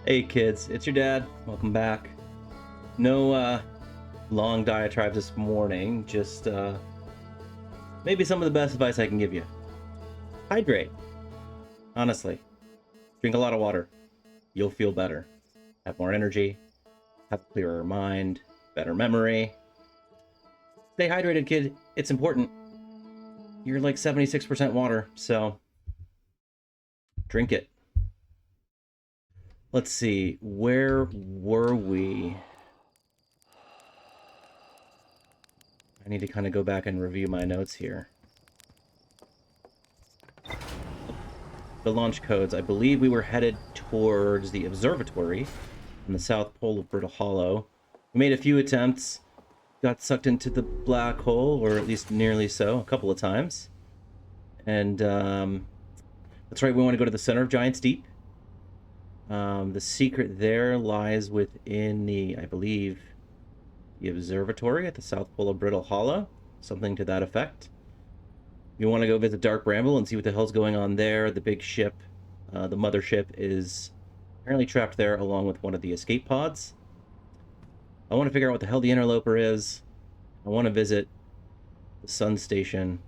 Hey kids, it's your dad. Welcome back. No long diatribes this morning, just maybe some of the best advice I can give you. Hydrate. Honestly. Drink a lot of water. You'll feel better. Have more energy, have a clearer mind, better memory. Stay hydrated, kid. It's important. You're like 76% water, so drink it. Let's see, where were we? I need to kind of go back and review my notes here. The launch codes. I believe we were headed towards the observatory on the south pole of Brittle Hollow. We made a few attempts, got sucked into the black hole, or at least nearly so, a couple of times. And that's right, we want to go to the center of Giant's Deep. The secret there lies within the, I believe, the observatory at the south pole of Brittle Hollow, something to that effect. You want to go visit Dark Bramble and see what the hell's going on there. The big ship, the mothership, is apparently trapped there along with one of the escape pods. I want to figure out what the hell the interloper is. I want to visit the sun station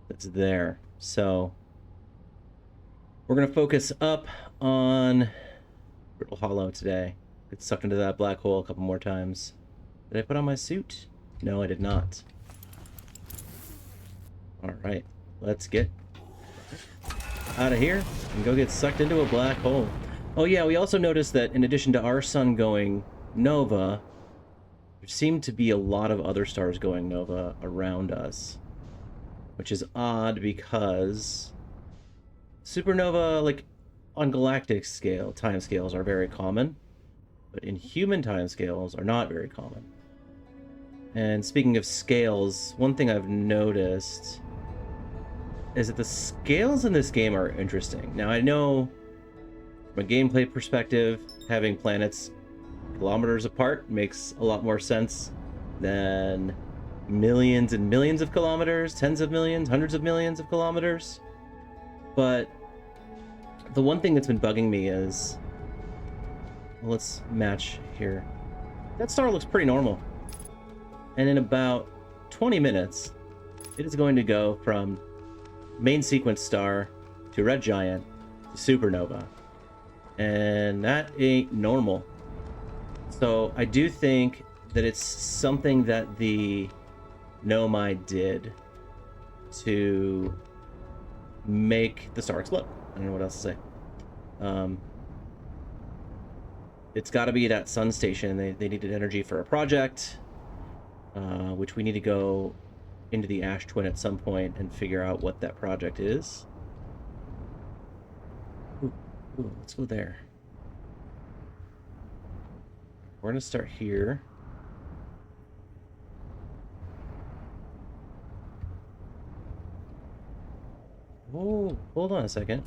that's there. So we're going to focus up on Brittle Hollow today. Get sucked into that black hole a couple more times. Did I put on my suit? No, I did not. Alright, let's get out of here and go get sucked into a black hole. Oh yeah, we also noticed that in addition to our sun going nova, there seemed to be a lot of other stars going nova around us. Which is odd because supernova, like, on galactic scale, timescales are very common. But in human timescales are not very common. And speaking of scales, one thing I've noticed is that the scales in this game are interesting. Now, I know from a gameplay perspective, having planets kilometers apart makes a lot more sense than millions and millions of kilometers, tens of millions, hundreds of millions of kilometers. But the one thing that's been bugging me is, well, let's match here. That star looks pretty normal. And in about 20 minutes, it is going to go from main sequence star to red giant to supernova. And that ain't normal. So I do think that it's something that the Nomai did to make the star explode. I don't know what else to say. It's got to be that sun station. They needed energy for a project. Which we need to go into the Ash Twin at some point and figure out what that project is. Ooh, let's go there. We're going to start here. Oh, hold on a second.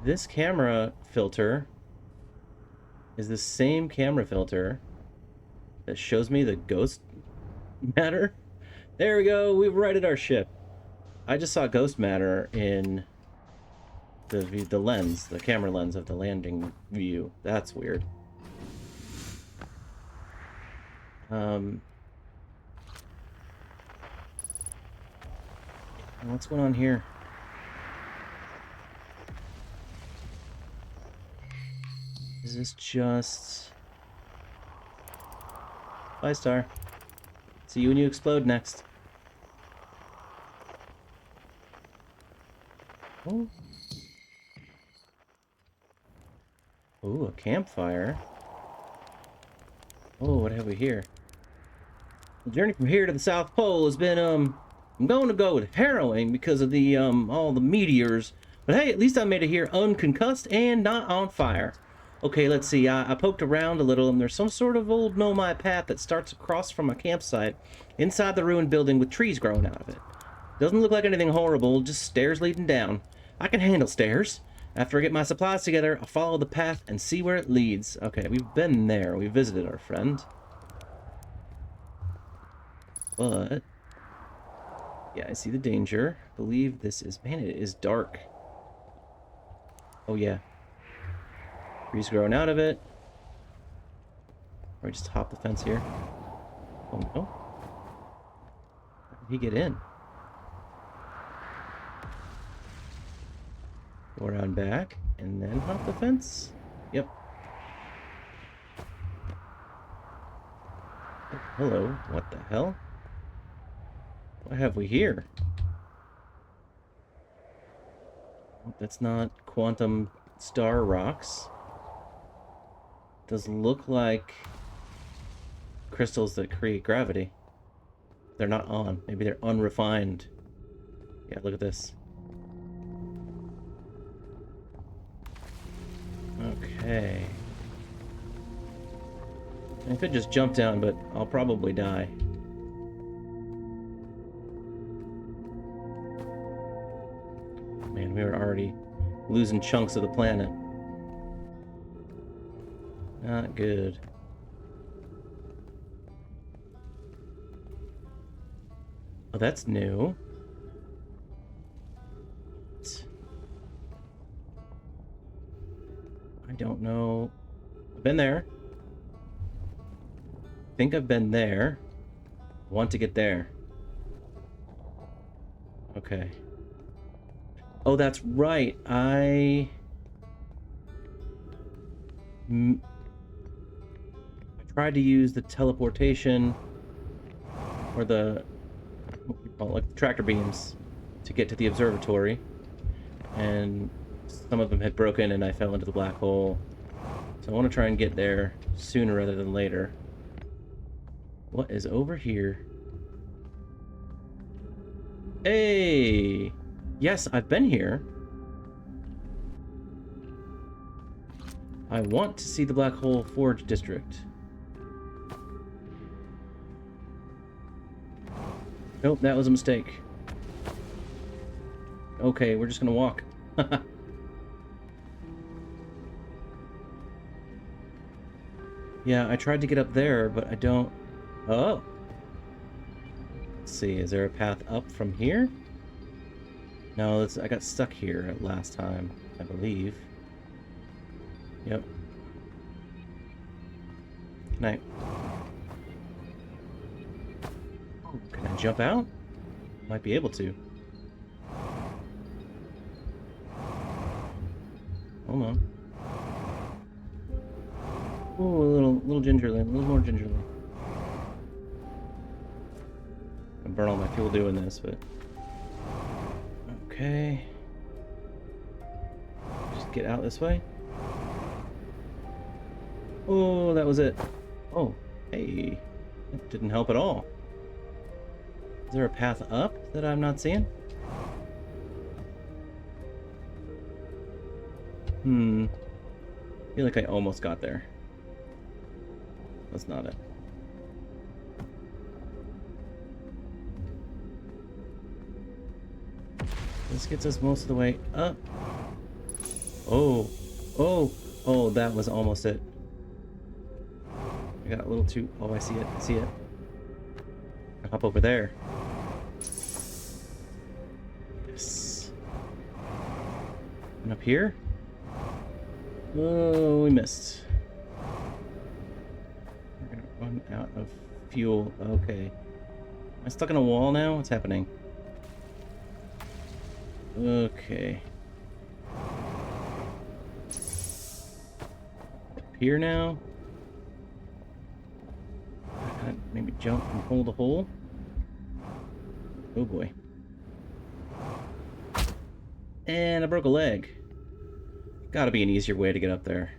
This camera filter is the same camera filter that shows me the ghost matter. There we go, we've righted our ship. I just saw ghost matter in the lens, the camera lens of the landing view. That's weird. What's going on here? Is this just... Bye, star. See you when you explode next. Oh. Ooh, a campfire. Oh, what have we here? The journey from here to the South Pole has been, I'm going to go with harrowing because of the, all the meteors. But hey, at least I made it here unconcussed and not on fire. Okay, let's see. I poked around a little, and there's some sort of old Nomai path that starts across from a campsite inside the ruined building with trees growing out of it. Doesn't look like anything horrible, just stairs leading down. I can handle stairs. After I get my supplies together, I'll follow the path and see where it leads. Okay, we've been there. We visited our friend. But yeah, I see the danger. I believe this is... Man, it is dark. Oh, yeah. Trees growing out of it. Or just hop the fence here. Oh, no. How did he get in? Go around back, and then hop the fence? Yep. Oh, hello. What the hell? What have we here? That's not quantum star rocks. Does look like crystals that create gravity. They're not on. Maybe they're unrefined. Yeah, look at this. Okay. I could just jump down, but I'll probably die. Man, we are already losing chunks of the planet. Not good. Oh, that's new. I don't know. I've been there. I think I've been there. I want to get there. Okay. Oh, that's right. I tried to use the teleportation or the, what do you call it, like the tractor beams to get to the observatory, and some of them had broken and I fell into the black hole. So I want to try and get there sooner rather than later. What is over here? Hey! Yes, I've been here. I want to see the Black Hole Forge District. Nope, that was a mistake. Okay, we're just gonna walk. Yeah, I tried to get up there, but I don't... Oh! Let's see, is there a path up from here? No, I got stuck here last time, I believe. Yep. Can I... Oh, can I jump out? Might be able to. Hold on. Ooh, a little gingerly, a little more gingerly. I burn all my fuel doing this, but... Okay. Just get out this way. Oh, that was it. Oh, hey. That didn't help at all. Is there a path up that I'm not seeing? I feel like I almost got there. That's not it. This gets us most of the way up. Oh, oh, oh, that was almost it. I got a little too... Oh, I see it, I see it. I'll hop over there. Yes. And up here? Oh, we missed. We're gonna run out of fuel. Okay. Am I stuck in a wall now? What's happening? Okay. Up here now. Maybe jump from hole to hole. Oh boy. And I broke a leg. Gotta be an easier way to get up there.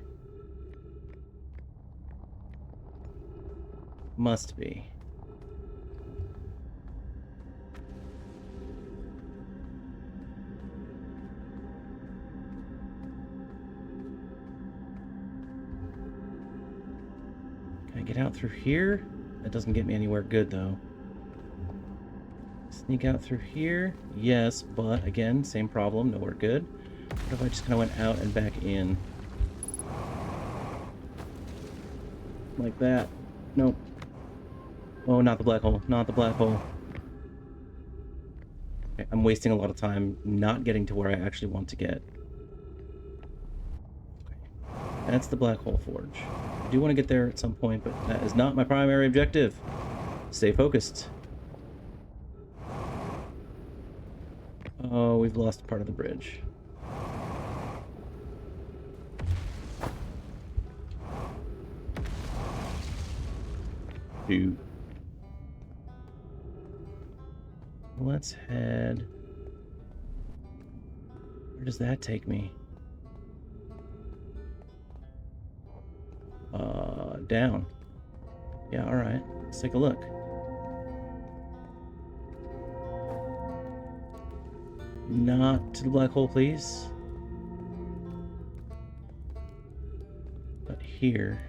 Must be. Can I get out through here? That doesn't get me anywhere good, though. Sneak out through here? Yes, but again, same problem, nowhere good. What if I just kind of went out and back in? Like that. Nope. Oh, not the black hole. Not the black hole. Okay, I'm wasting a lot of time not getting to where I actually want to get. That's the Black Hole Forge. I do want to get there at some point, but that is not my primary objective. Stay focused. Oh, we've lost part of the bridge. Shoot. Let's head... Where does that take me? Down. Yeah, alright. Let's take a look. Not to the black hole, please. But here.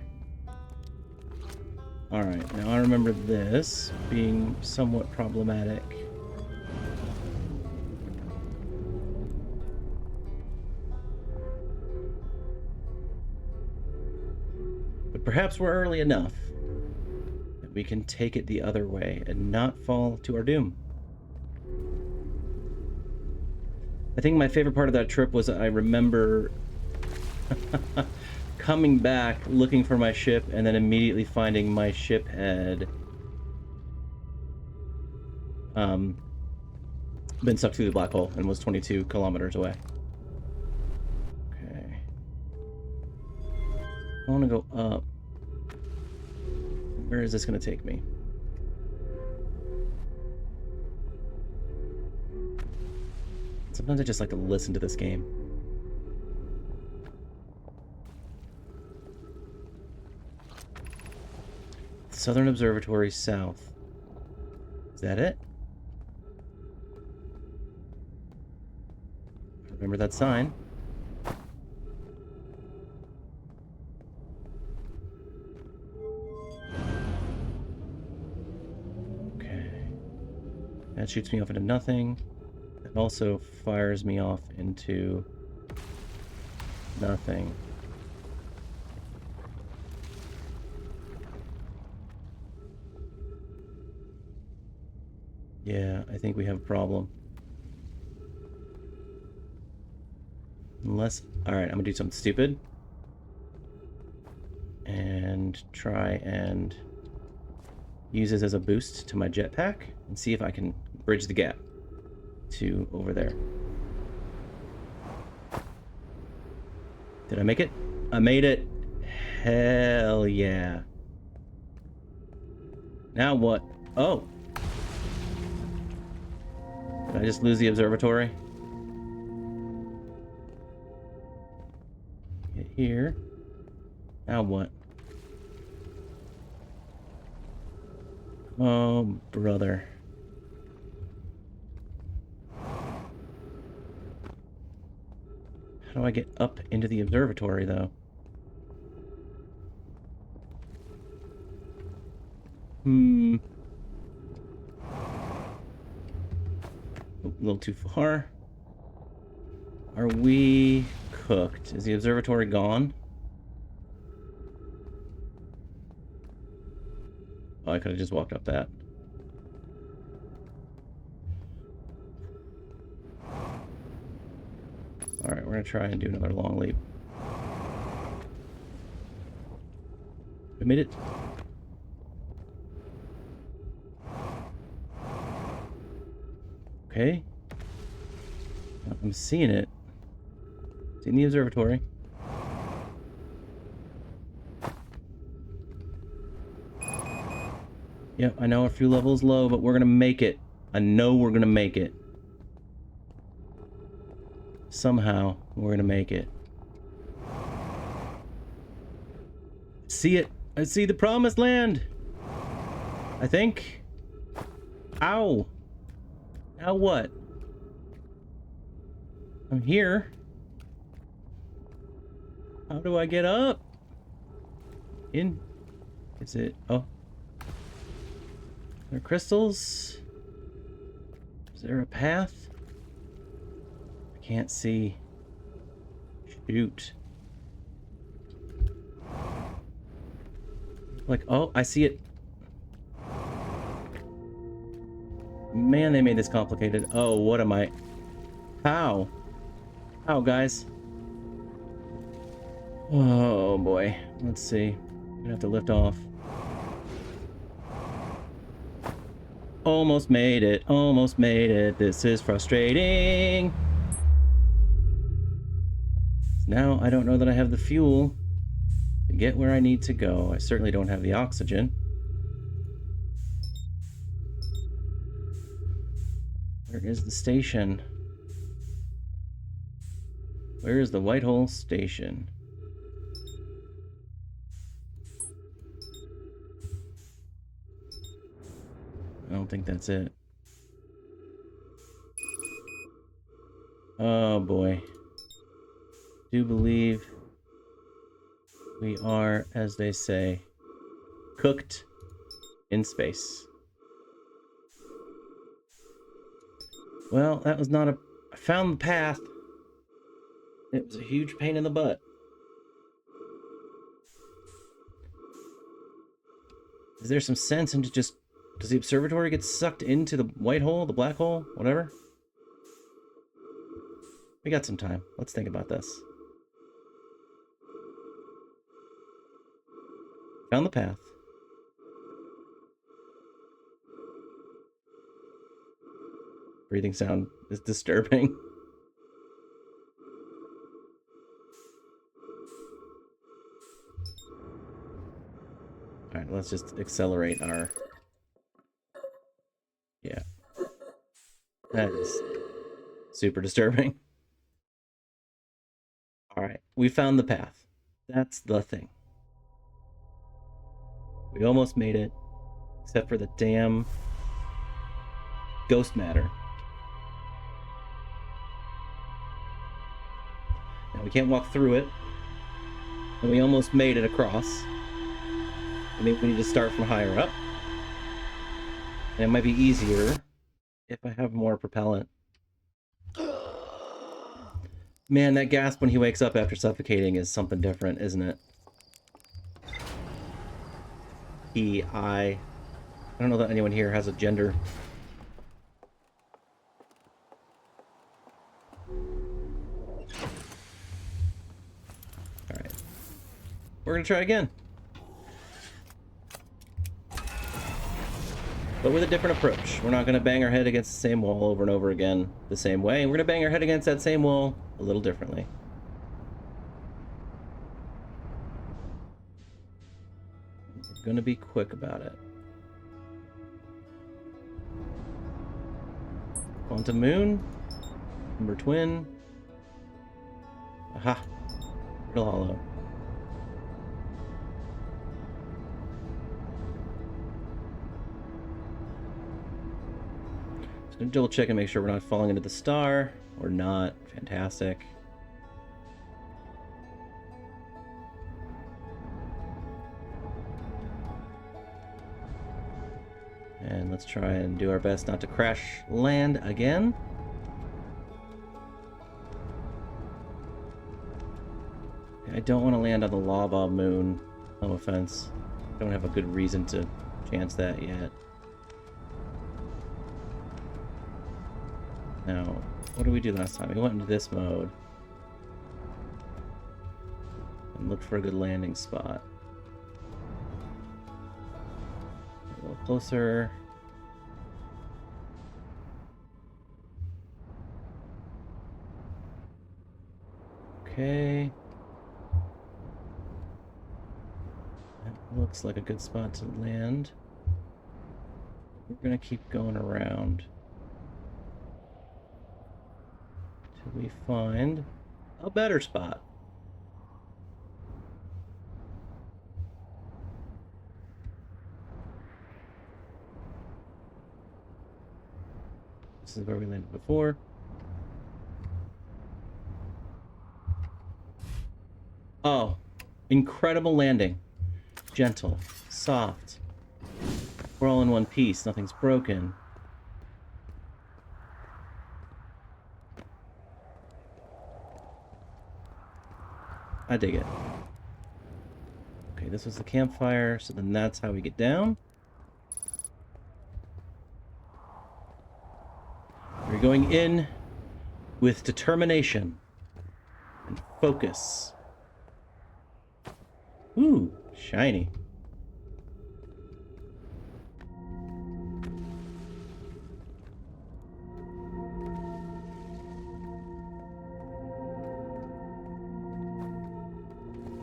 Alright, now I remember this being somewhat problematic. But perhaps we're early enough that we can take it the other way and not fall to our doom. I think my favorite part of that trip was I remember coming back, looking for my ship, and then immediately finding my ship had been sucked through the black hole and was 22 kilometers away. Okay. I want to go up. Where is this going to take me? Sometimes I just like to listen to this game. Southern Observatory south. Is that it? Remember that sign. Okay. That shoots me off into nothing. That also fires me off into nothing. Yeah, I think we have a problem. Unless... Alright, I'm gonna do something stupid. And try and use this as a boost to my jetpack and see if I can bridge the gap to over there. Did I make it? I made it! Hell yeah. Now what? Oh! Did I just lose the observatory? Get here. Now what? Oh, brother. How do I get up into the observatory, though? A little too far. Are we cooked? Is the observatory gone? Oh, I could have just walked up that. Alright, we're gonna try and do another long leap. We made it. Okay. I'm seeing it. It's in the observatory. Yep, I know a few levels low, but we're gonna make it. I know we're gonna make it. Somehow, we're gonna make it. See it! I see the promised land! I think. Ow! Now what? I'm here. How do I get up? In? Is it? Oh. Are there crystals? Is there a path? I can't see. Shoot. Like, oh, I see it. Man, they made this complicated. Oh, what am I? How? How, guys? Oh boy. Let's see. I'm gonna have to lift off. Almost made it. Almost made it. This is frustrating. Now I don't know that I have the fuel to get where I need to go. I certainly don't have the oxygen. Where is the station? Where is the Whitehall station? I don't think that's it. Oh boy. Do believe we are, as they say, cooked in space. Well, that was not a... I found the path. It was a huge pain in the butt. Is there some sense into just... Does the observatory get sucked into the white hole, the black hole, whatever? We got some time. Let's think about this. Found the path. Breathing sound is disturbing. Alright, let's just accelerate our... Yeah. That is super disturbing. Alright, we found the path. That's the thing. We almost made it, except for the damn ghost matter. Now we can't walk through it, and we almost made it across. I mean, we need to start from higher up. And it might be easier if I have more propellant. Man, that gasp when he wakes up after suffocating is something different, isn't it? I don't know that anyone here has a gender. Alright. We're gonna try again. But with a different approach. We're not gonna bang our head against the same wall over and over again the same way. We're gonna bang our head against that same wall a little differently. We're gonna be quick about it. Quantum Moon. Number Twin. Aha. Real Hollow. Just gonna double check and make sure we're not falling into the star. Or not. Fantastic. And let's try and do our best not to crash land again. I don't want to land on the lava moon. No offense. Don't have a good reason to chance that yet. Now, what did we do last time? We went into this mode. And looked for a good landing spot. A little closer. Okay. That looks like a good spot to land. We're gonna keep going around till we find a better spot. This is where we landed before. Oh, incredible landing. Gentle, soft. We're all in one piece. Nothing's broken. I dig it. Okay, this was the campfire, so then that's how we get down. We're going in with determination and focus. Ooh, shiny.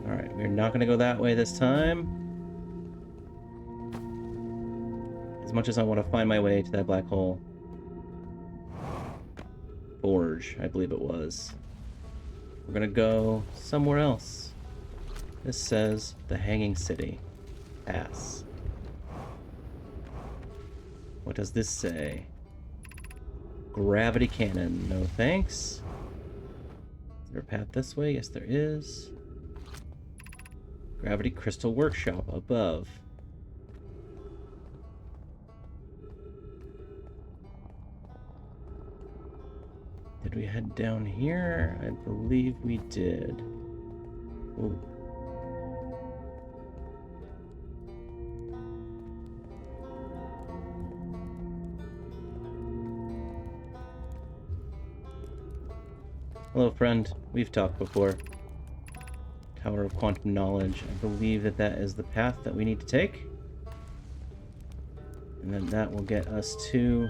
Alright, we're not gonna go that way this time. As much as I want to find my way to that black hole. Forge, I believe it was. We're gonna go somewhere else. This says the Hanging City. Pass. What does this say? Gravity cannon. No thanks. Is there a path this way? Yes, there is. Gravity Crystal Workshop above. Did we head down here? I believe we did. Ooh. Hello, friend. We've talked before. Tower of Quantum Knowledge. I believe that that is the path that we need to take. And then that will get us to...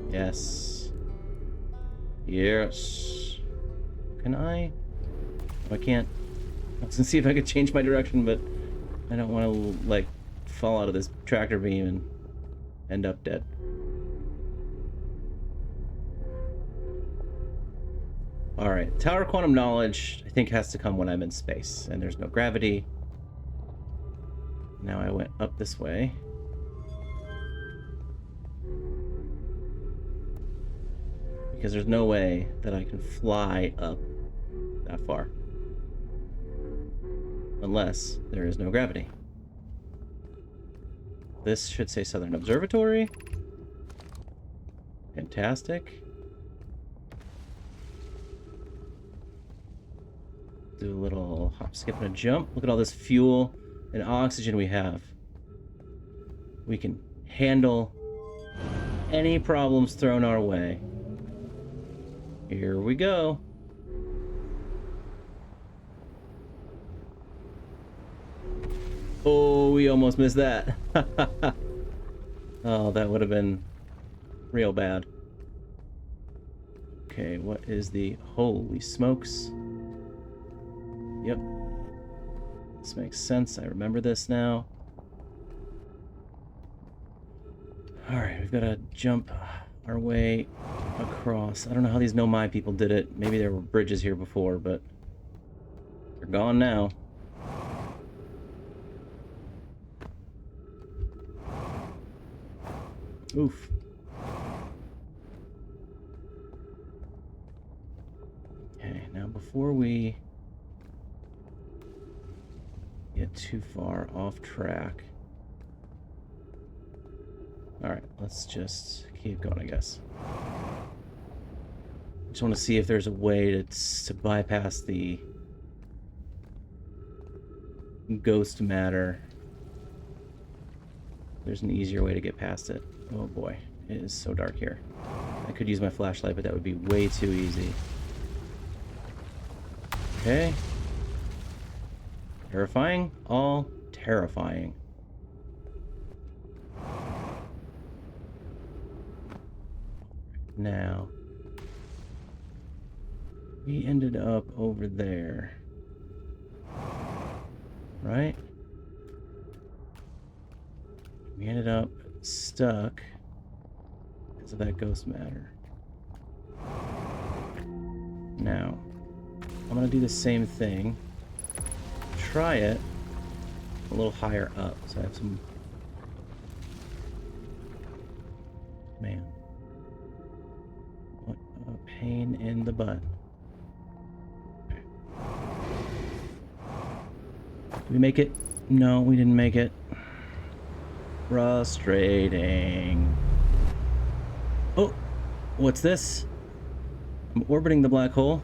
Yes. Yes. Can I? Oh, I can't. I was gonna see if I could change my direction, but I don't want to, like, fall out of this tractor beam and end up dead. Alright, Tower of Quantum Knowledge, I think, has to come when I'm in space, and there's no gravity. Now I went up this way. Because there's no way that I can fly up that far. Unless there is no gravity. This should say Southern Observatory. Fantastic. Do a little hop, skip, and a jump. Look at all this fuel and oxygen we have. We can handle any problems thrown our way. Here we go. Oh, we almost missed that. Oh, that would have been real bad. Okay, what is the... Holy smokes. Yep. This makes sense. I remember this now. Alright, we've got to jump our way across. I don't know how these Nomai people did it. Maybe there were bridges here before, but they're gone now. Oof. Okay, now before we get too far off track. Alright, let's just keep going, I guess. Just want to see if there's a way to bypass the ghost matter. There's an easier way to get past it. Oh boy, it is so dark here. I could use my flashlight, but that would be way too easy. Okay. Terrifying? All terrifying. Now, we ended up over there. Right? We ended up stuck because of that ghost matter. Now, I'm gonna do the same thing. Try it a little higher up, so I have some... Man. What a pain in the butt. Okay. Did we make it? No, we didn't make it. Frustrating. Oh, what's this? I'm orbiting the black hole.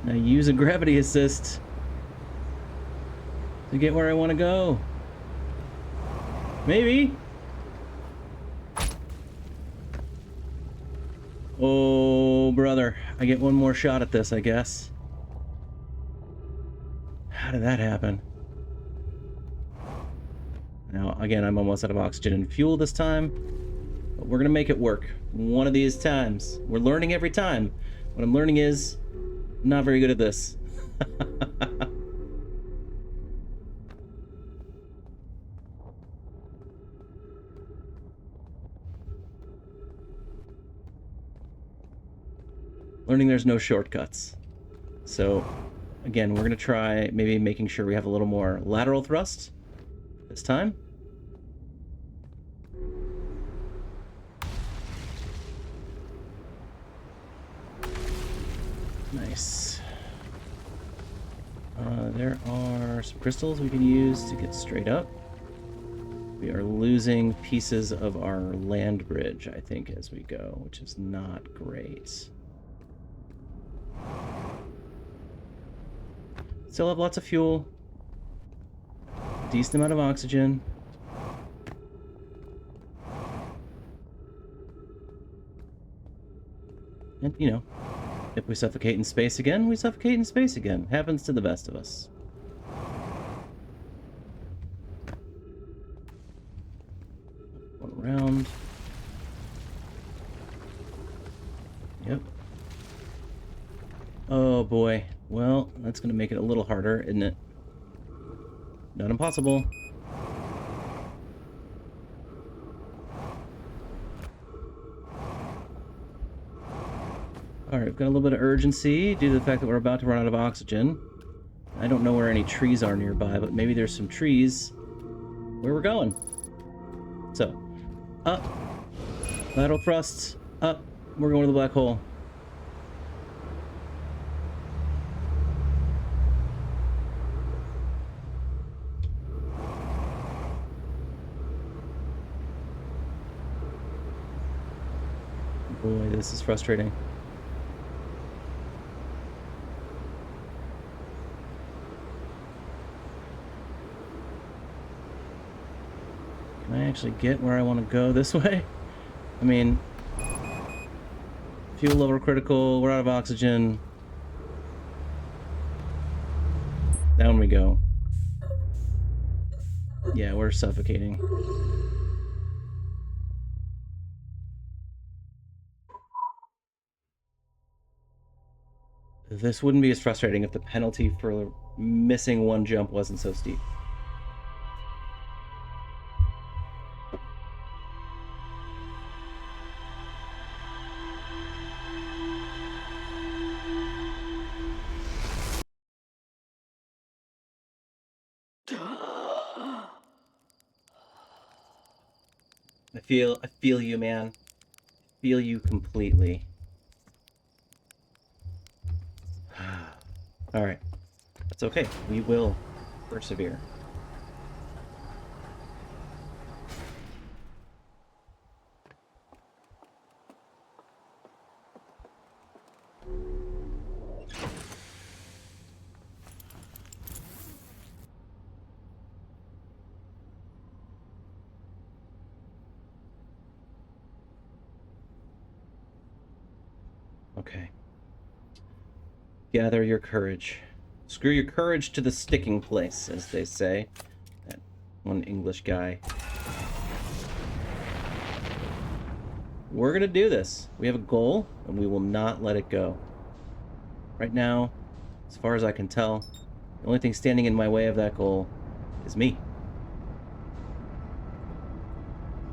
Now use a gravity assist to get where I want to go. Maybe. Oh, brother. I get one more shot at this, I guess. How did that happen? Now, again, I'm almost out of oxygen and fuel this time, but we're gonna make it work one of these times. We're learning every time. What I'm learning is, I'm not very good at this. Learning there's no shortcuts. So, again, we're gonna try maybe making sure we have a little more lateral thrust this time. Nice. There are some crystals we can use to get straight up. We are losing pieces of our land bridge, I think, as we go, which is not great. Still have lots of fuel. Decent amount of oxygen. And, you know, if we suffocate in space again, we suffocate in space again. Happens to the best of us. One round. Yep. Oh boy. Well, that's going to make it a little harder, isn't it? Not impossible. Alright, we've got a little bit of urgency due to the fact that we're about to run out of oxygen. I don't know where any trees are nearby, but maybe there's some trees where we're going. So, up. Lateral thrusts. Up. We're going to the black hole. Boy, this is frustrating. Can I actually get where I want to go this way? I mean, fuel level critical, we're out of oxygen. Down we go. Yeah, we're suffocating. This wouldn't be as frustrating if the penalty for missing one jump wasn't so steep. I feel you, man. I feel you completely. Alright. That's okay. We will persevere. Okay. Gather your courage. Screw your courage to the sticking place, as they say. That one English guy. We're gonna do this. We have a goal, and we will not let it go. Right now, as far as I can tell, the only thing standing in my way of that goal is me.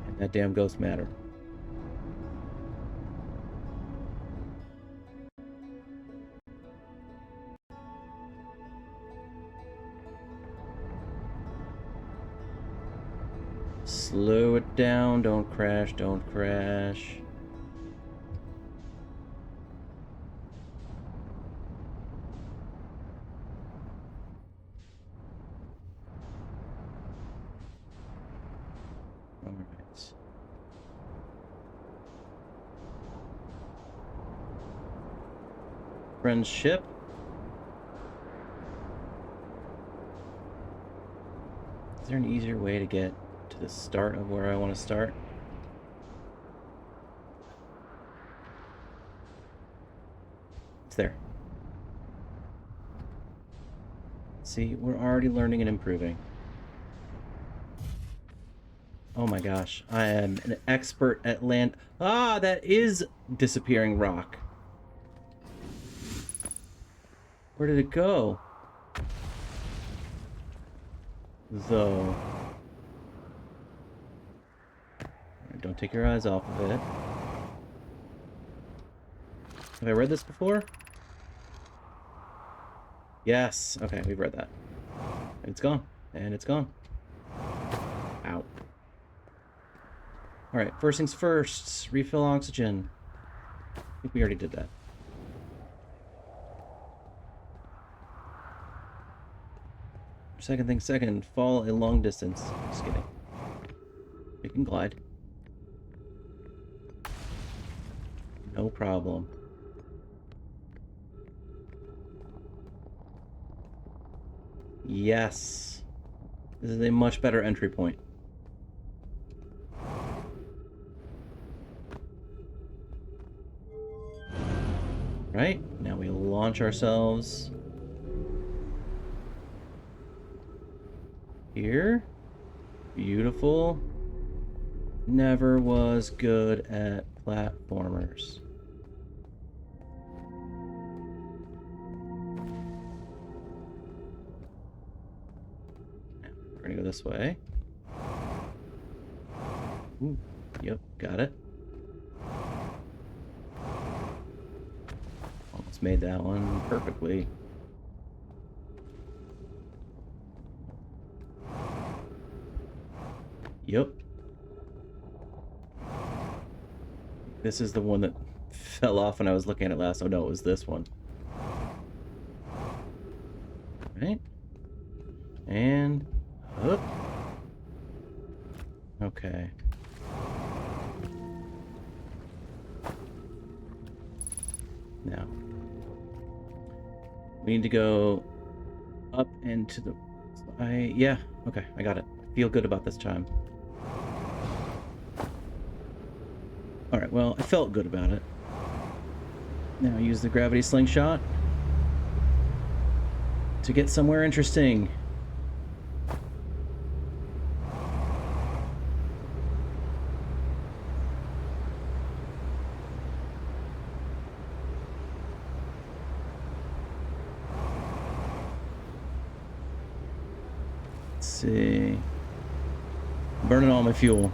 And that damn ghost matter. Slow it down, don't crash, don't crash. Alright. Friend's ship. Is there an easier way to get to the start of where I want to start? It's there. See, we're already learning and improving. Oh my gosh, I am an expert at land. Ah, that is disappearing rock. Where did it go? Though. Don't take your eyes off of it. Have I read this before? Yes. Okay, we've read that. And it's gone. And it's gone. Ow. Alright, first things first. Refill oxygen. I think we already did that. Second thing second. Fall a long distance. Just kidding. We can glide. No problem. Yes. This is a much better entry point. Right? Now we launch ourselves here. Beautiful. Never was good at platformers. We're gonna go this way. Ooh, yep, got it. Almost made that one perfectly. Yep. This is the one that fell off when I was looking at it last. Oh no, it was this one. Right? And up. Okay. Now we need to go up into the... yeah, okay, I got it. I feel good about this time. Alright, well, I felt good about it. Now use the gravity slingshot to get somewhere interesting. Let's see. Burning all my fuel.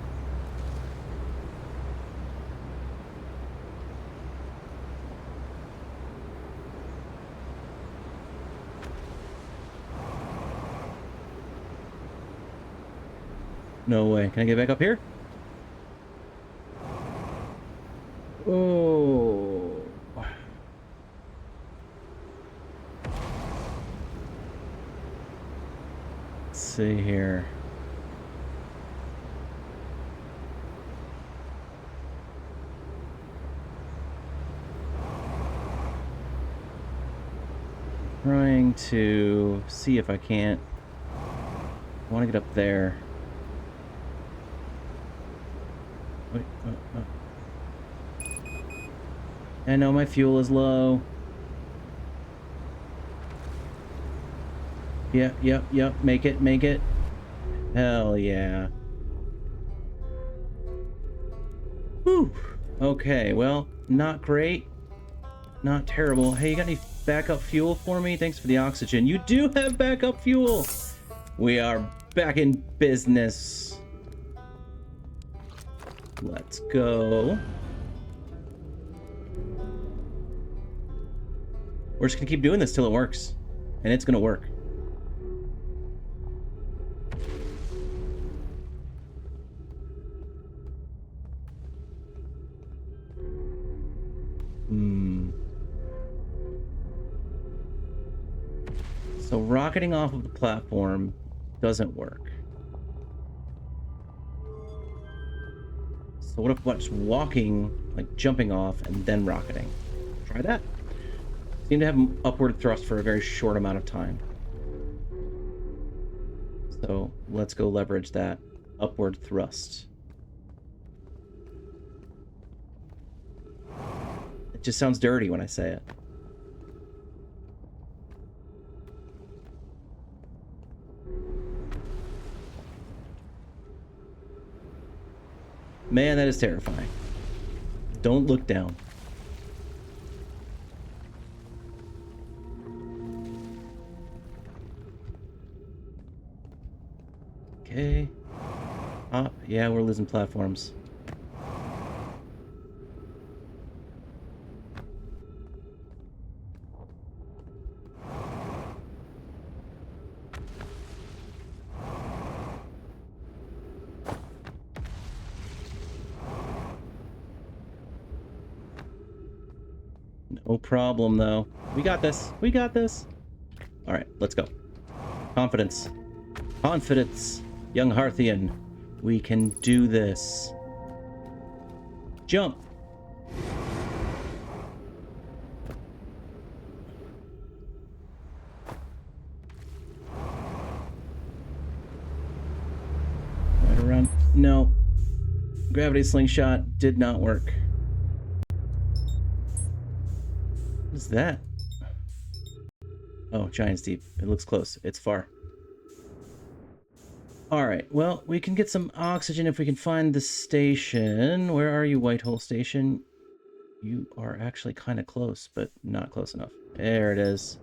No way. Can I get back up here? Oh. Let's see here. Trying to see if I can't. I want to get up there. Wait, I know my fuel is low. Yep. Make it. Hell yeah. Whew. Okay, well, not great. Not terrible. Hey, you got any backup fuel for me? Thanks for the oxygen. You do have backup fuel! We are back in business. Let's go. We're just gonna keep doing this till it works. And it's gonna work. So rocketing off of the platform doesn't work. So what if just walking, like jumping off and then rocketing? Try that. Seem to have an upward thrust for a very short amount of time. So let's go leverage that upward thrust. It just sounds dirty when I say it. Man, that is terrifying. Don't look down. Okay. Up. Yeah, we're losing platforms. No problem, though. We got this. We got this. All right, let's go. Confidence. Confidence. Young Hearthian. We can do this. Jump. Right around. No. Gravity slingshot did not work. What is that? Oh, Giant's Deep. It looks close. It's far. Alright, well, we can get some oxygen if we can find the station. Where are you, Whitehole Station? You are actually kind of close, but not close enough. There it is.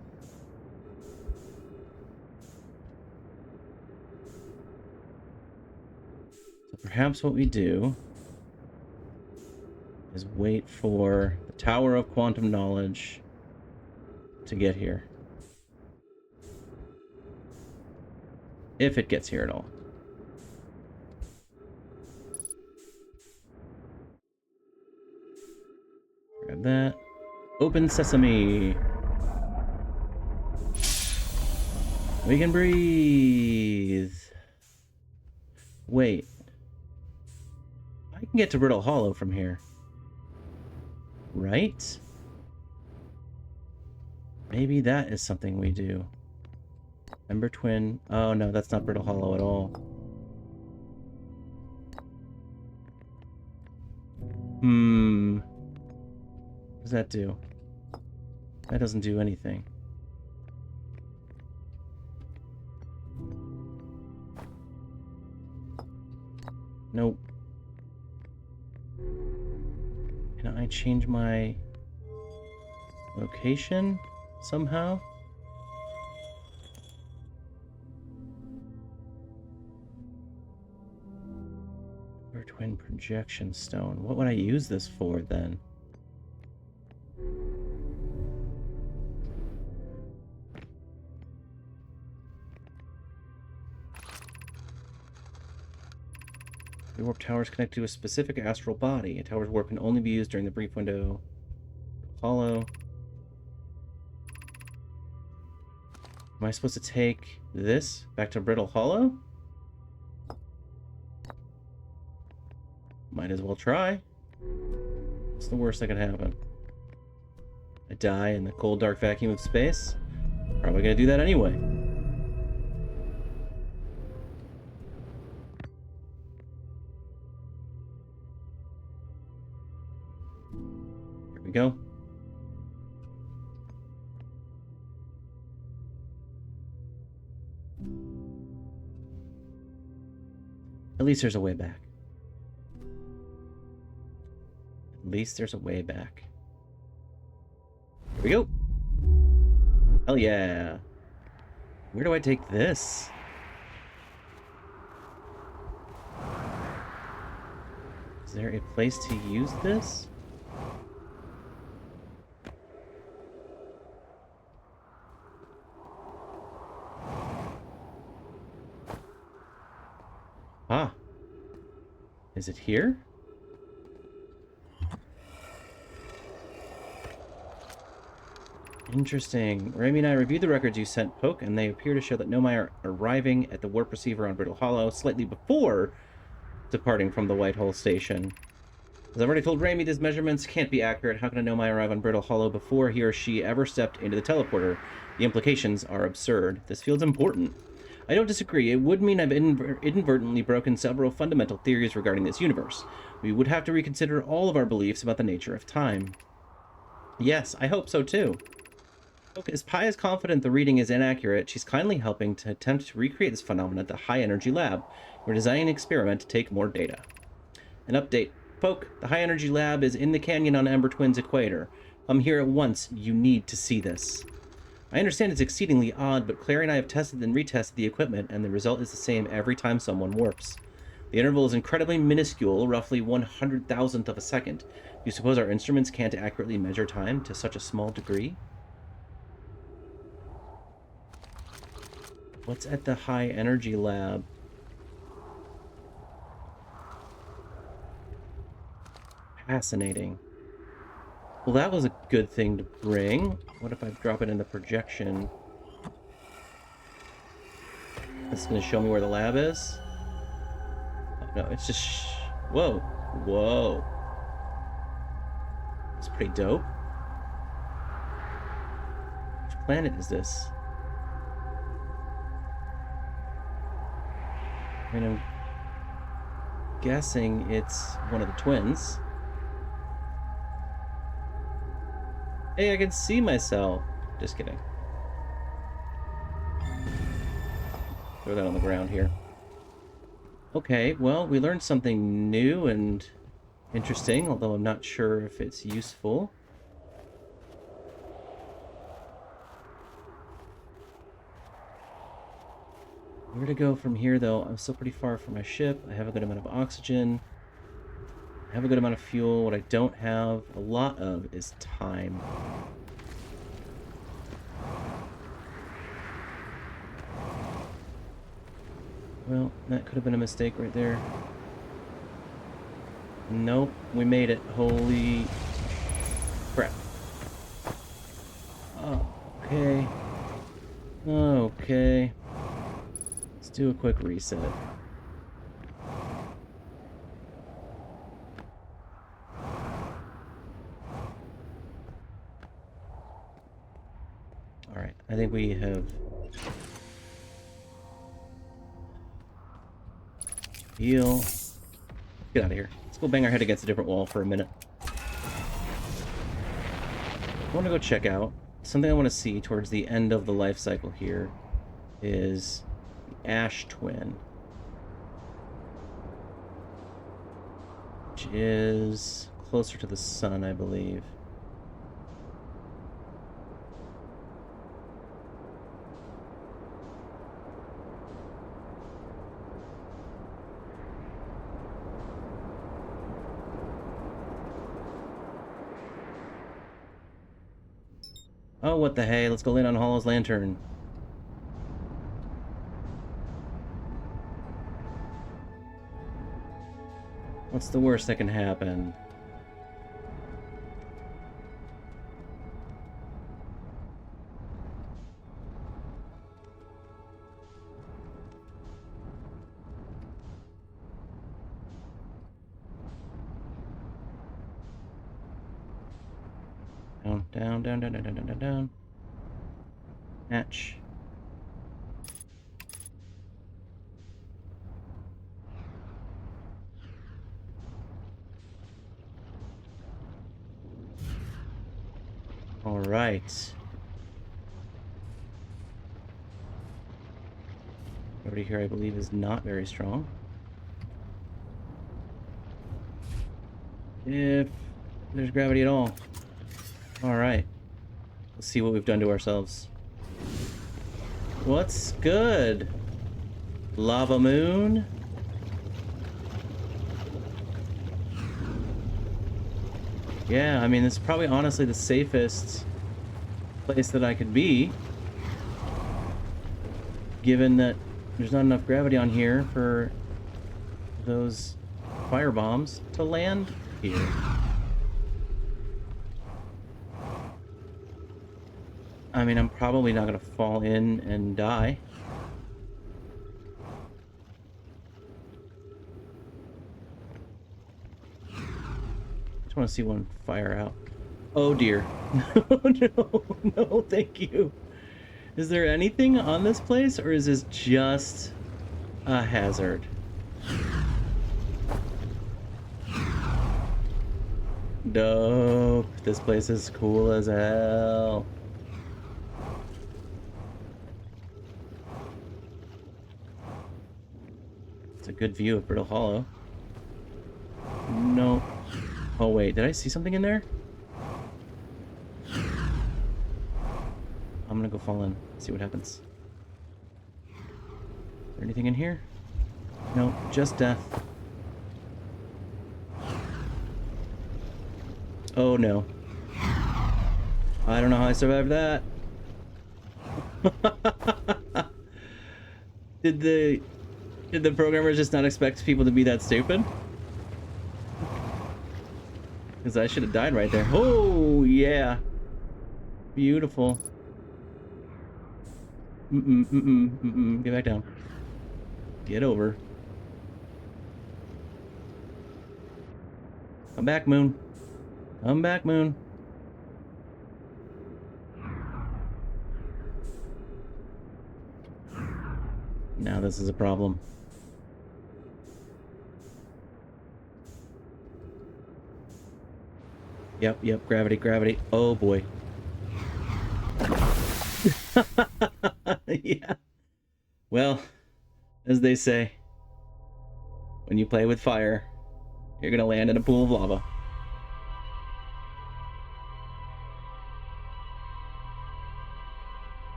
So perhaps what we do is wait for the Tower of Quantum Knowledge to get here. If it gets here at all. Grab that. Open sesame. We can breathe. Wait. I can get to Brittle Hollow from here. Right? Maybe that is something we do. Ember Twin. Oh no, that's not Brittle Hollow at all. What does that do? That doesn't do anything. Nope. Can I change my location somehow? Or Twin Projection Stone. What would I use this for then? The warp tower is connected to a specific astral body. A tower's warp can only be used during the brief window. Hollow. Am I supposed to take this back to Brittle Hollow? Might as well try. What's the worst that could happen? I die in the cold, dark vacuum of space? Probably gonna do that anyway. Here we go. At least there's a way back. At least there's a way back. Here we go. Hell yeah. Where do I take this? Is there a place to use this? Ah. Is it here? Interesting. Rami and I reviewed the records you sent Poke, and they appear to show that Nomai are arriving at the warp receiver on Brittle Hollow slightly before departing from the Whitehole Station. As I've already told Rami, these measurements can't be accurate. How can a Nomai arrive on Brittle Hollow before he or she ever stepped into the teleporter? The implications are absurd. This feels important. I don't disagree. It would mean I've inadvertently broken several fundamental theories regarding this universe. We would have to reconsider all of our beliefs about the nature of time. Yes, I hope so too. Okay, as Pi is confident the reading is inaccurate, she's kindly helping to attempt to recreate this phenomenon at the High Energy Lab. We're designing an experiment to take more data. An update. Poke, the high energy lab is in the canyon on Ember Twin's equator. Come here at once. You need to see this. I understand it's exceedingly odd, but Clary and I have tested and retested the equipment, and the result is the same every time someone warps. The interval is incredibly minuscule, roughly 100,000th of a second. Do you suppose our instruments can't accurately measure time to such a small degree? What's at the high energy lab? Fascinating. Well, that was a good thing to bring. What if I drop it in the projection? It's going to show me where the lab is? Oh, no, it's just... Whoa. Whoa. It's pretty dope. Which planet is this? I mean, I'm guessing it's one of the twins. Hey, I can see myself. Just kidding. Throw that on the ground here. Okay, well, we learned something new and interesting, although I'm not sure if it's useful. Where to go from here, though? I'm still pretty far from my ship. I have a good amount of oxygen. I have a good amount of fuel. What I don't have a lot of is time. Well, that could have been a mistake right there. Nope, we made it. Holy crap. Oh, okay. Okay. Let's do a quick reset. Alright, I think we have... Heal. Get out of here. Let's go bang our head against a different wall for a minute. I want to go check out. Something I want to see towards the end of the life cycle here is the Ash Twin. Which is closer to the sun, I believe. Oh, what the hey? Let's go land on Hollow's lantern. What's the worst that can happen? Down, down, down, down, down, down, down, down. Hatch. All right. Everybody here, I believe, is not very strong. If there's gravity at all. Alright. Let's see what we've done to ourselves. What's good? Lava moon? Yeah, I mean, it's probably honestly the safest place that I could be. Given that there's not enough gravity on here for those fire bombs to land here. I mean, I'm probably not going to fall in and die. Just want to see one fire out. Oh dear. No, no, thank you. Is there anything on this place, or is this just a hazard? Dope. This place is cool as hell. It's a good view of Brittle Hollow. No. Oh, wait. Did I see something in there? I'm gonna go fall in. See what happens. Is there anything in here? No. Just death. Oh, no. I don't know how I survived that. Did the programmers just not expect people to be that stupid? Because I should have died right there. Oh, yeah. Beautiful. Get back down. Get over. Come back, Moon. Come back, Moon. Now this is a problem. Yep, gravity. Oh boy. Yeah. Well, as they say, when you play with fire, you're gonna land in a pool of lava.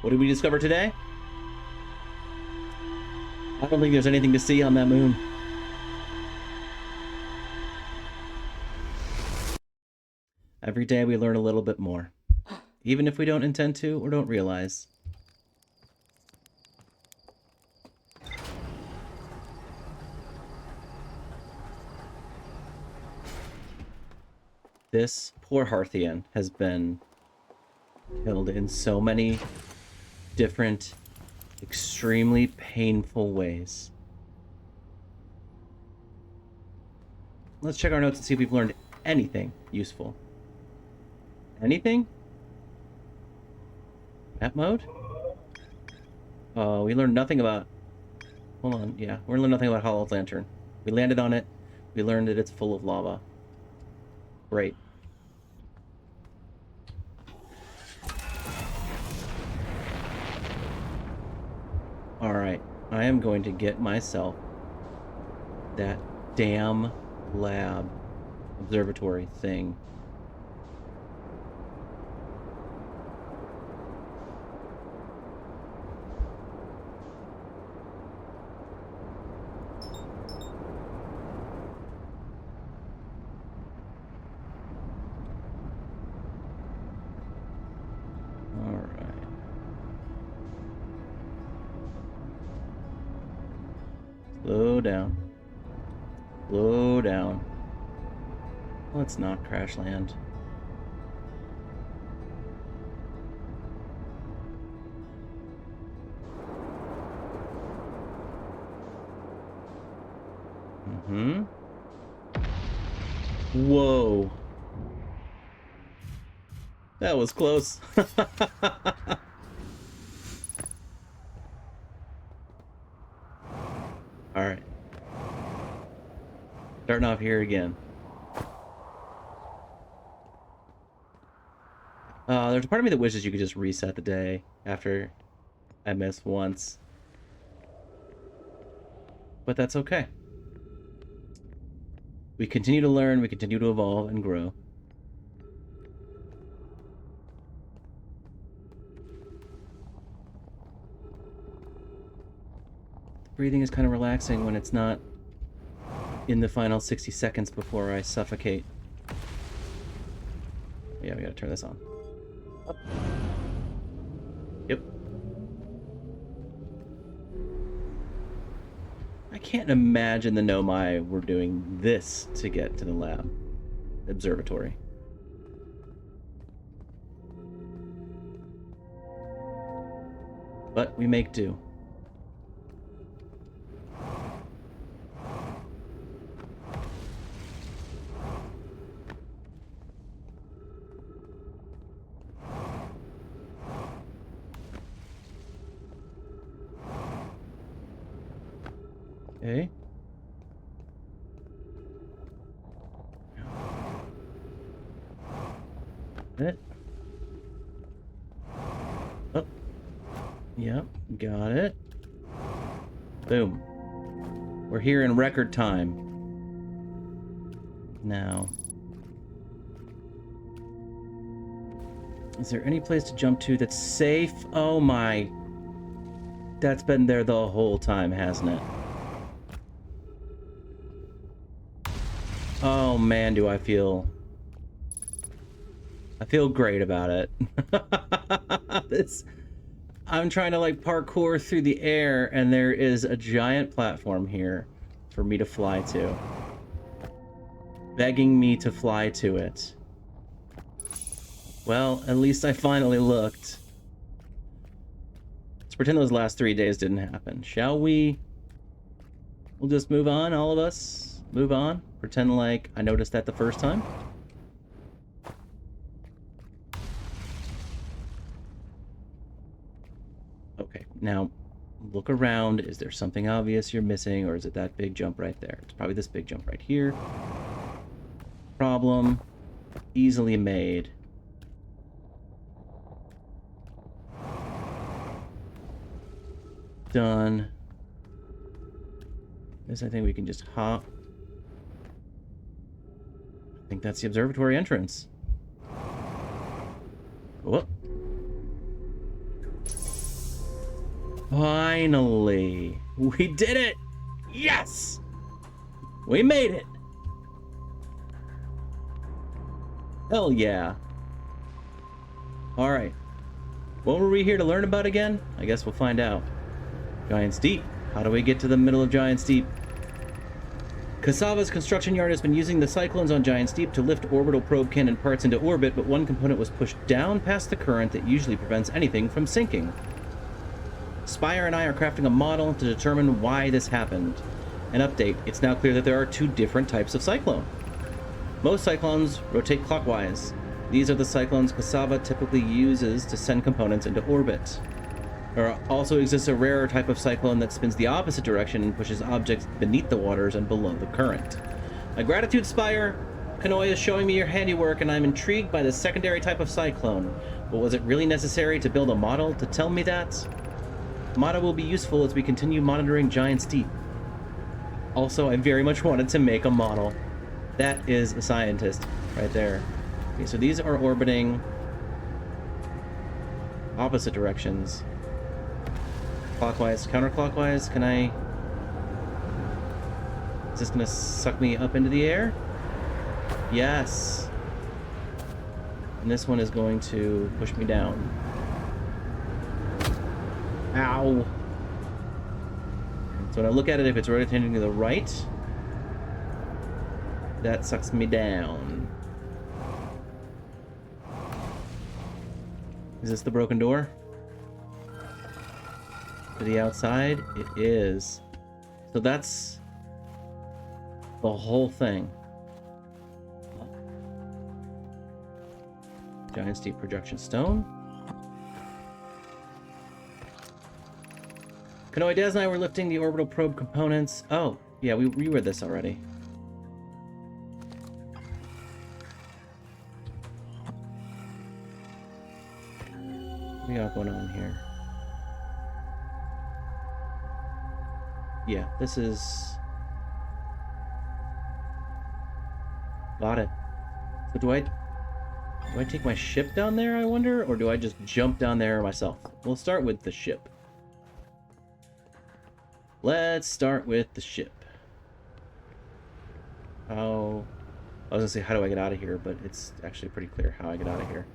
What did we discover today? I don't think there's anything to see on that moon. Every day we learn a little bit more. Even if we don't intend to or don't realize. This poor Hearthian has been killed in so many different, extremely painful ways. Let's check our notes and see if we've learned anything useful. Anything? Map mode? We learned nothing about... Hold on, yeah. We learned nothing about Hollow's Lantern. We landed on it. We learned that it's full of lava. Great. Alright. I am going to get myself that damn lab observatory thing. Slow down. Slow down. Let's not crash land. Whoa. That was close. Alright. Starting off here again. There's a part of me that wishes you could just reset the day after I miss once. But that's okay. We continue to learn, we continue to evolve and grow. Breathing is kind of relaxing when it's not in the final 60 seconds before I suffocate. Yeah, we gotta turn this on. Yep. I can't imagine the Nomai were doing this to get to the lab observatory. But we make do. Okay. It. Oh. Yep, got it. Boom. We're here in record time. Now, is there any place to jump to that's safe? Oh my... That's been there the whole time, hasn't it? Oh man, do I feel... I feel great about it. I'm trying to like parkour through the air, and there is a giant platform here for me to fly to. Begging me to fly to it. Well, at least I finally looked. Let's pretend those last 3 days didn't happen. Shall we? We'll just move on, all of us. Move on. Pretend like I noticed that the first time. Okay, now look around. Is there something obvious you're missing, or is it that big jump right there? It's probably this big jump right here. Problem easily made. Done. This, I think we can just hop. I think that's the observatory entrance. Whoop. Finally! We did it! Yes! We made it! Hell yeah. Alright. What were we here to learn about again? I guess we'll find out. Giant's Deep. How do we get to the middle of Giant's Deep? Cassava's construction yard has been using the cyclones on Giant's Deep to lift orbital probe cannon parts into orbit, but one component was pushed down past the current that usually prevents anything from sinking. Spire and I are crafting a model to determine why this happened. An update. It's now clear that there are two different types of cyclone. Most cyclones rotate clockwise. These are the cyclones Cassava typically uses to send components into orbit. There also exists a rarer type of cyclone that spins the opposite direction and pushes objects beneath the waters and below the current. A gratitude, Spire! Kanoi is showing me your handiwork, and I'm intrigued by this secondary type of cyclone. But was it really necessary to build a model to tell me that? Model will be useful as we continue monitoring Giant's Deep. Also, I very much wanted to make a model. That is a scientist right there. Okay, so these are orbiting opposite directions. Clockwise, counterclockwise. Can I... Is this gonna suck me up into the air? Yes. And this one is going to push me down. Ow. So when I look at it, if it's rotating to the right, that sucks me down. Is this the broken door? To the outside? It is. So that's the whole thing. Giant's Deep projection stone. Kanoi, Daz and I were lifting the orbital probe components. Oh, yeah, we read this already. What do we got going on here? Yeah, this is... Got it. So do I take my ship down there, I wonder? Or do I just jump down there myself? We'll start with the ship. Let's start with the ship. How... I was gonna say, how do I get out of here? But it's actually pretty clear how I get out of here.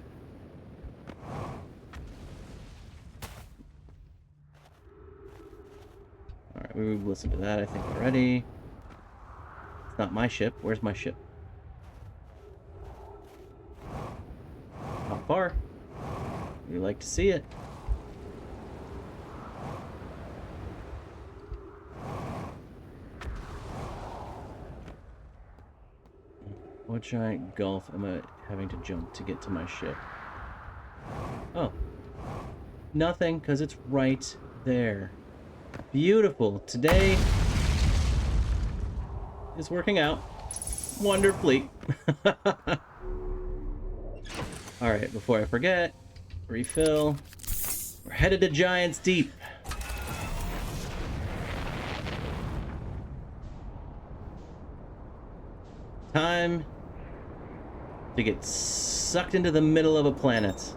Alright, we've listened to that, I think, already. It's not my ship. Where's my ship? Not far. We like to see it. What giant gulf am I having to jump to get to my ship? Oh. Nothing, because it's right there. Beautiful. Today is working out wonderfully. Alright, before I forget, refill. We're headed to Giant's Deep. Time to get sucked into the middle of a planet.